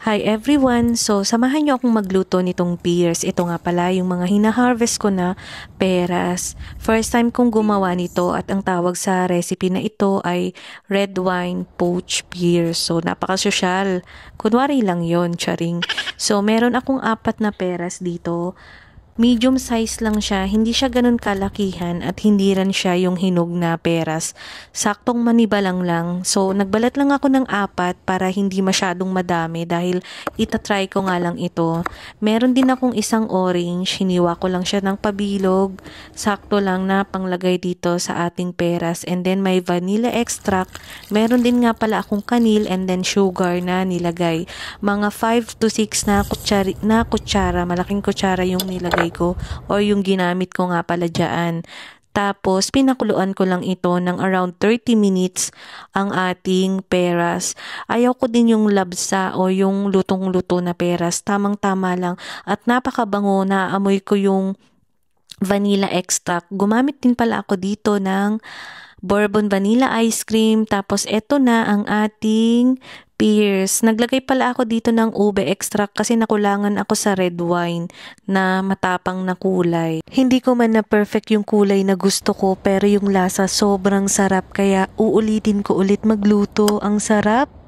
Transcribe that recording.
Hi everyone! So, samahan niyo akong magluto nitong pears. Ito nga pala yung mga hina-harvest ko na peras. First time kong gumawa nito at ang tawag sa recipe na ito ay red wine poached pears. So, napaka-sosyal. Kunwari lang yon, charing. So, meron akong 4 na peras dito. Medium size lang siya, hindi siya ganun kalakihan at hindi rin siya yung hinog na peras. Saktong manibalang lang. So, nagbalat lang ako ng 4 para hindi masyadong madami dahil itatry ko nga lang ito. Meron din akong isang orange, hiniwa ko lang siya ng pabilog. Sakto lang na panglagay dito sa ating peras. And then may vanilla extract. Meron din nga pala akong kanil and then sugar na nilagay. Mga 5 to 6 na kutsara, malaking kutsara yung nilagay ko or yung ginamit ko nga pala dyan. Tapos, pinakuluan ko lang ito ng around 30 minutes ang ating peras. Ayaw ko din yung labsa o yung lutong-luto na peras. Tamang-tama lang. At napakabango, naamoy ko yung vanilla extract. Gumamit din pala ako dito ng bourbon vanilla ice cream. Tapos, eto na ang ating pears. Naglagay pala ako dito ng ube extract kasi nakulangan ako sa red wine na matapang na kulay. Hindi ko man na perfect yung kulay na gusto ko pero yung lasa sobrang sarap kaya uulitin ko ulit magluto. Ang sarap!